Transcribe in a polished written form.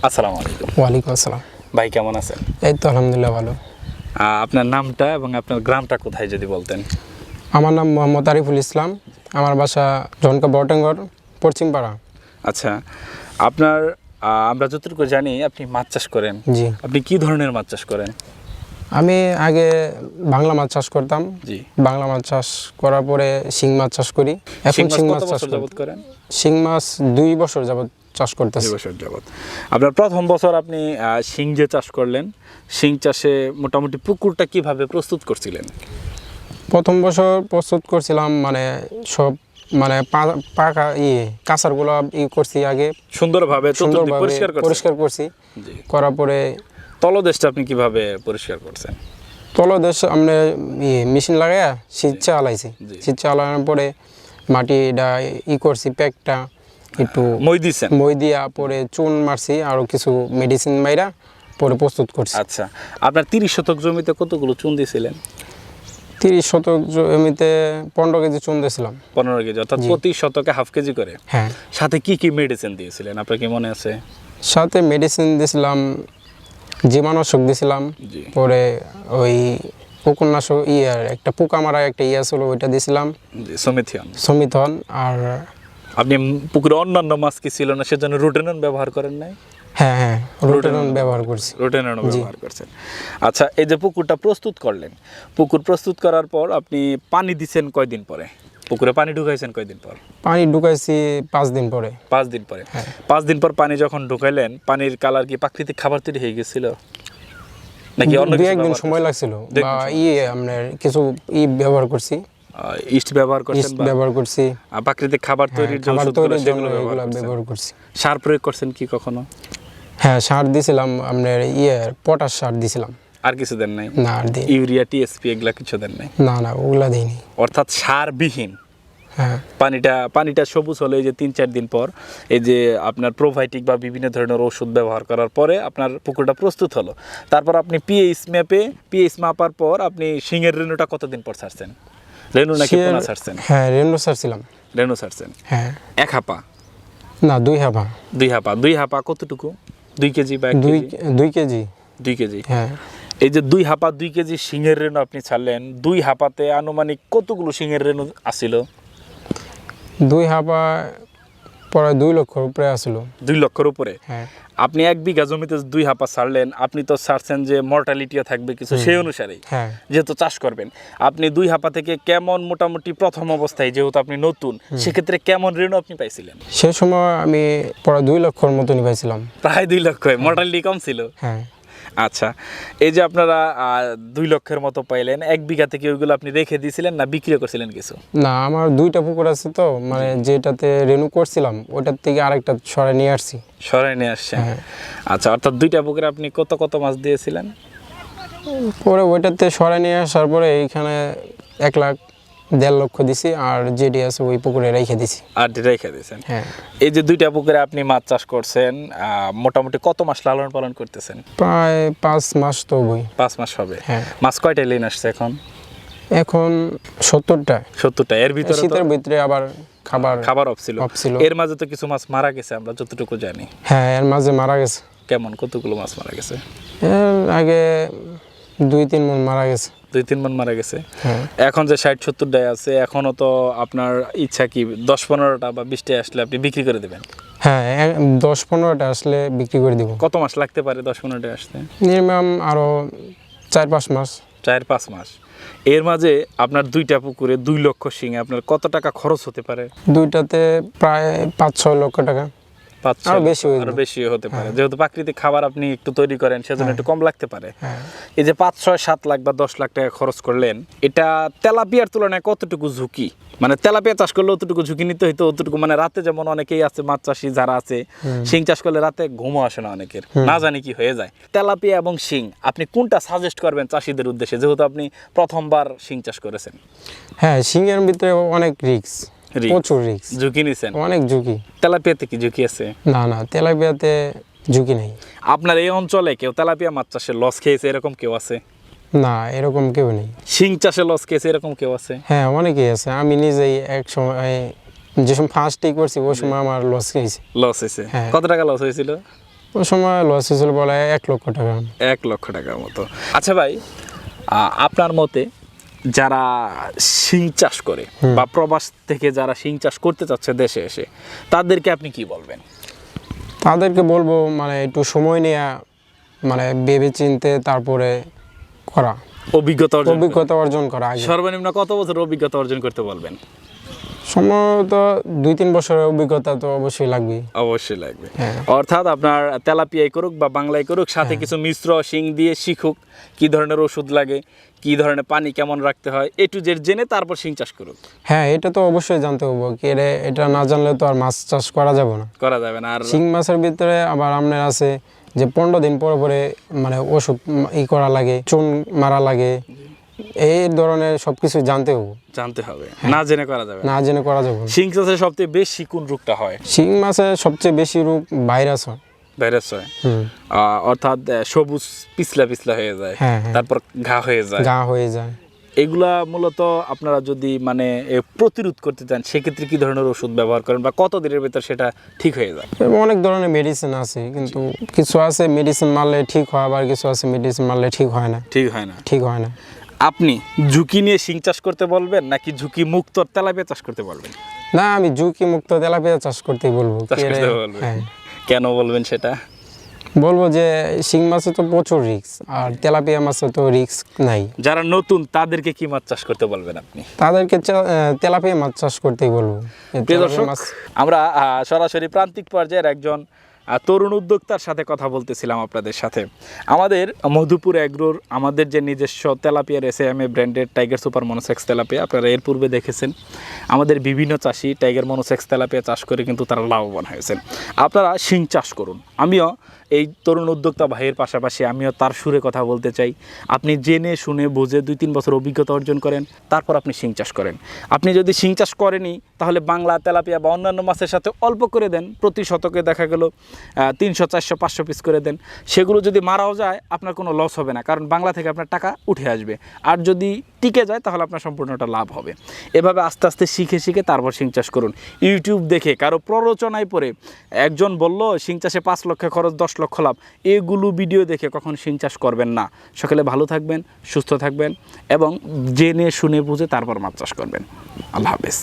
আসসালামু আলাইকুম। ওয়ালাইকুম আসসালাম। ভাই কেমন আছেন? এই তো আলহামদুলিল্লাহ ভালো। আপনার নামটা এবং আপনার গ্রামটা কোথায় যদি বলতেন? আমার নাম মোহাম্মদ আরিফুল ইসলাম। আমার বাসা জনকা বটঙ্গর পশ্চিমপাড়া। আচ্ছা, আপনার আমরা যতটুকু জানি আপনি মাছ চাষ করেন। জি, আপনি কি ধরনের মাছ চাষ করেন? আমি আগে বাংলা মাছ চাষ করতাম। জি, বাংলা মাছ চাষ করার পরে শিং মাছ চাষ করি। এখন শিং মাছ চাষ যাবত করেন? শিং মাছ 2 বছর যাবত চাষ করতেছি। 2 বছর যাবত। আপনার প্রথম বছর আপনি শিং যে চাষ করলেন, শিং চাষে মোটামুটি পুকুরটা কিভাবে প্রস্তুত করছিলেন? প্রথম বছর প্রস্তুত করছিলাম মানে সব মানে পাকা কাঁচারগুলো করছি আগে সুন্দরভাবে পরিষ্কার করছি। জি। করার পরে তলদেশটা আপনি কিভাবে পরিষ্কার করছেন? তলদেশ আমরা মেশিন লাগাইয়া শীত চালাইছি। জি। শীত চালানোর পরে মাটিটা করছি, প্যাকটা একটু মই দিয়া পরে চুন মারছি, আরও কিছু মেডিসিন মাইরা পরে প্রস্তুত করছি। আচ্ছা, আপনার 30 শতক জমিতে কতগুলো চুন দিয়েছিলেন? 30 শতক জমিতে 15 কেজি চুন দিয়েছিলাম। 15 কেজি, অর্থাৎ প্রতি শতকে হাফ কেজি করে। হ্যাঁ। সাথে কি কি মেডিসিন দিয়েছিলেন আপনার কি মনে আছে? সাথে মেডিসিন দিয়েছিলাম, জীবাণুনাশক দিয়েছিলাম, পরে ওই পোকানাশক একটা পোকা মারা একটা ছিল ওইটা দিয়েছিলাম, সমিথন। আর আপনি পুকুরে অন্যান্য মাছ কি ছিল না সেজন্য রোটেনন ব্যবহার করেন নাই? হ্যাঁ, রোটেনন ব্যবহার করছি। রোটেনন ব্যবহার করছেন। আচ্ছা, এই যে পুকুরটা প্রস্তুত করলেন, পুকুর প্রস্তুত করার পর আপনি পানি দিচ্ছেন কয়দিন পরে? পুকুরে পানি ঢুকাইছেন কয়দিন পর? পানি ঢুকাইছি 5 দিন পরে। 5 দিন পরে। 5 দিন পর পানি যখন ঢুকাইলেন, পানির কালার কি প্রাকৃতিক খাবার তৈরি হয়ে গেছিল নাকি অন্য কিছু? একদিন সময় লাগছিল। বা আমরা কিছু ব্যবহার করছি, ইস্ট ব্যবহার করছি, প্রাকৃতিক খাবার তৈরির জন্য ব্যবহার করছি। সার প্রয়োগ করছেন কি কখনো? হ্যাঁ, সার দিছিলাম, আপনার পটাশ সার দিছিলাম। আর কিছু দেন নাই? না, আর দিই ইউরিয়া, টিএসপি এগুলা কিছু দেন নাই? না, ওগুলা দিইনি। অর্থাৎ সারবিহীন। হ্যাঁ। পানিটা সবুজ হলে এই যে 3-4 দিন পর এই যে আপনার প্রোবায়োটিক বা বিভিন্ন ধরনের ওষুধ ব্যবহার করার পরে আপনার পুকুরটা প্রস্তুত হলো। তারপর আপনি পিএইচ মাপার পর আপনি শিঙের রেণুটা কতদিন পর ছাড়ছেন? রেণু নাকি পোনা ছাড়ছেন? হ্যাঁ, রেণু ছাড়ছিলাম। রেণু ছাড়ছেন? হ্যাঁ। 1 হাপা? না, 2 হাপা। 2 হাপা কতটুকু? 2 কেজি বা 1 কেজি? 2 কেজি। 2 কেজি। হ্যাঁ। এই যে 2 হাপা 2 কেজি শিঙের রেণু আপনি ছাড়লেন, 2 হাপাতে আনুমানিক কতগুলো শিঙের রেণু আসিল? 2 হাপা প্রায় 2 লক্ষর উপরে আসিল। 2 লক্ষর উপরে? হ্যাঁ। আপনি 1 বিঘা জমিতে 2 হাপা ছাড়লেন, আপনি তো ছাড়ছেন যে মর্টালিটিও থাকবে কিছু সেই অনুসারেই। হ্যাঁ। যেহেতু চাষ করবেন, আপনি 2 হাপা থেকে কেমন মোটামুটি প্রথম অবস্থায় যেহেতু আপনি নতুন, সেক্ষেত্রে কেমন রেণু আপনি পাইছিলেন? সে সময় আমি প্রায় 2 লক্ষর মতনই পাইছিলাম। প্রায় 2 লক্ষ। মর্টালিটি কম ছিল? হ্যাঁ। আচ্ছা, এই যে আপনারা 2 লক্ষের মতো পাইলেন, 1 বিঘা থেকে ওইগুলো আপনি রেখে দিয়েছিলেন না বিক্রি করছিলেন কিছু? না, আমার 2টা পুকুর আছে তো, মানে যেটাতে রেণু করছিলাম ওটার থেকে আরেকটা সরাই নিয়ে আসছেন। হ্যাঁ। আচ্ছা, অর্থাৎ 2টা পুকুরে আপনি কত মাছ দিয়েছিলেন? পরে ওইটাতে সরাই নিয়ে আসার পরে এইখানে 1.5 লক্ষ দিছি, আর যেটি আছে ওই পুকুরে রেখে দিছি। হ্যাঁ। এই যে 2টা পুকুরে আপনি মাছ চাষ করছেন, মোটামুটি কত মাস লালন পালন করতেছেন? প্রায় 5 মাস তো বই। 5 মাস হবে। হ্যাঁ। মাছ কয়টা লেন আসছে এখন? 70টা। এর ভিতরে শীতের ভিতরে আবার খাবার অফ ছিল। এর মাঝে তো কিছু মাছ মারা গেছে আমরা যতটুকু জানি। হ্যাঁ, এর মাঝে মারা গেছে। কেমন কতগুলো মাছ মারা গেছে? এর আগে 2-3 মণ মারা গেছে। 2-3 মণ মারা গেছে। হ্যাঁ। এখন যে 60-70টায় আছে, এখনো তো আপনার ইচ্ছা কি 10-15টা বা 20টায় আসলে আপনি বিক্রি করে দেবেন? হ্যাঁ, 10-15টা আসলে বিক্রি করে দিব। কত মাস লাগতে পারে 10-15টায় আসতে? মিনিমাম আরো 4-5 মাস। 4-5 মাস। এর মাঝে আপনার 2টা পুকুরে 2 লক্ষ শিঙে আপনার কত টাকা খরচ হতে পারে? 2টাতে প্রায় 5-6 লক্ষ টাকা। আরো বেশি হতে পারে। যেহেতু প্রাকৃতিক খাবার আপনি একটু তৈরি করেন সেজন্য একটু কম লাগতে পারে। এই যে 5-6-7 লাখ বা 10 লাখ টাকা খরচ করলেন, এটা তেলাপিয়ার তুলনায় কতটুকু ঝুঁকি? মানে তেলাপিয়া চাষ করলে অতটুকু ঝুঁকি নিতে হইতো, অতটুকু মানে রাতে যেমন অনেকেই আছে মাছ চাষি যারা আছে, শিং চাষ করলে রাতে ঘুমও আসে না অনেকের, না জানি কি হয়ে যায়। তেলাপিয়া এবং শিং আপনি কোনটা সাজেস্ট করবেন চাষিদের উদ্দেশ্যে, যেহেতু আপনি প্রথমবার শিং চাষ করেছেন? হ্যাঁ, শিংয়ের ভিতরে অনেক রিস্ক, প্রচুর রিস্ক, ঝুঁকি নিছেন? অনেক ঝুঁকি। তেলাপিয়াতে কি ঝুঁকি আছে? না, তেলাপিয়াতে ঝুঁকি নেই। আপনার এই অঞ্চলে কেউ তেলাপিয়া মাছ চাষে লস খেয়েছে এরকম কেউ আছে? না, এরকম কেউ নেই। শিং চাষে লস খেয়েছে এরকম কেউ আছে? হ্যাঁ, অনেকেই আছে। আমি নিজেই এক সময় যে সময় ফার্স্ট করছি ওই সময় আমার লস হয়েছে। কত টাকা লস হয়েছিল? ওই সময় লস হয়েছিল বলে 1 লক্ষ টাকা। 1 লক্ষ টাকার মতো। আচ্ছা ভাই, আপনার মতে যারা শিং চাষ করে বা প্রবাস থেকে যারা শিং চাষ করতে চাচ্ছে দেশে এসে, তাদেরকে আপনি কি বলবেন? তাদেরকে বলবো মানে একটু সময় নিয়ে মানে ভেবে চিনতে তারপরে করা, অভিজ্ঞতা অর্জন করা। আগে সর্বনিম্ন কত বছর অভিজ্ঞতা অর্জন করতে বলবেন? সম্ভবত 2-3 বছরের অভিজ্ঞতা তো অবশ্যই লাগবে। অবশ্যই লাগবে। অর্থাৎ আপনার তেলাপিয়াই করুক বা বাংলায় করুক, সাথে কিছু মিশ্র শিং দিয়ে শিখুক কি ধরনের ওষুধ লাগে, কি ধরনের পানি কেমন রাখতে হয়, এ টু জেড জেনে তারপর শিং চাষ করুক। হ্যাঁ, এটা তো অবশ্যই জানতে হবে, কি এটা না জানলে তো আর মাছ চাষ করা যাবে না। আর শিং মাছের ভিতরে আবার আপনার আছে যে 15 দিন পরে পরে মানে ওষুধ করা লাগে, চুন মারা লাগে, এই ধরনের সবকিছু জানতে হবে। না জেনে করা যাবে না। শিং চাষের সবচেয়ে বেশি কোন রোগটা হয়? শিং মাছের সবচেয়ে বেশি রোগ ভাইরাস হয়। অর্থাৎ সবুজ পিছলা হয়ে যায়, তারপর ঘা হয়ে যায়। এগুলা মূলত আপনারা যদি মানে প্রতিরোধ করতে চান, সেক্ষেত্রে কি ধরনের ওষুধ ব্যবহার করেন বা কত দিনের ভিতর সেটা ঠিক হয়ে যায়? অনেক ধরনের মেডিসিন আছে, কিন্তু কিছু আছে মেডিসিন মারলে ঠিক হয়, আবার কিছু আছে মেডিসিন মারলে ঠিক হয় না। আপনি ঝুঁকি নিয়ে শিং চাষ করতে বলবেন নাকি ঝুঁকি মুক্ত তেলাপিয়া চাষ করতে বলবেন? না, আমি ঝুঁকি মুক্ত তেলাপিয়া চাষ করতেই বলবো। কেন বলবেন সেটা? বলবো যে শিং মাছে তো প্রচুর রিস্ক, আর তেলাপিয়া মাছে তো রিস্ক নাই। যারা নতুন তাদেরকে কি মাছ চাষ করতে বলবেন আপনি? তাদেরকে তেলাপিয়া মাছ চাষ করতেই বলবো। প্রিয় দর্শক, আমরা সরাসরি প্রান্তিক পর্যায়ের একজন তরুণ উদ্যোক্তার সাথে কথা বলতেছিলাম আপনাদের সাথে। আমাদের মধুপুর এগ্রোর আমাদের যে নিজস্ব তেলাপিয়ার SAMA branded tiger super monosex tilapia, আপনারা এর পূর্বে দেখেছেন আমাদের বিভিন্ন চাষি টাইগার মনোসেক্স তেলাপিয়া চাষ করে কিন্তু তারা লাভবান হয়েছেন। আপনারা শিং চাষ করুন। আমিও এই তরুণ উদ্যোক্তা ভাইয়ের পাশাপাশি আমিও তার সুরে কথা বলতে চাই। আপনি জেনে শুনে বুঝে 2-3 বছর অভিজ্ঞতা অর্জন করেন, তারপর আপনি শিং চাষ করেন। আপনি যদি শিং চাষ করেনি, তাহলে বাংলা তেলাপিয়া বা অন্যান্য মাছের সাথে অল্প করে দেন, প্রতি শতকে দেখা গেল 300, 400, 500 পিস করে দেন। সেগুলো যদি মারাও যায় আপনার কোনো লস হবে না, কারণ বাংলা থেকে আপনার টাকা উঠে আসবে। আর যদি টিকে যায় তাহলে আপনার সম্পূর্ণটা লাভ হবে। এভাবে আস্তে আস্তে শিখে তারপর শিং চাষ করুন। ইউটিউব দেখে কারো প্ররোচনায় পড়ে একজন বলল শিং চাষে 5 লক্ষ খরচ, 10 লক্ষ লাভ, এগুলো ভিডিও দেখে কখন শিং চাষ করবেন না। সকালে ভালো থাকবেন, সুস্থ থাকবেন এবং জেনে শুনে বুঝে তারপর মাছ চাষ করবেন। আল্লাহ হাফেজ।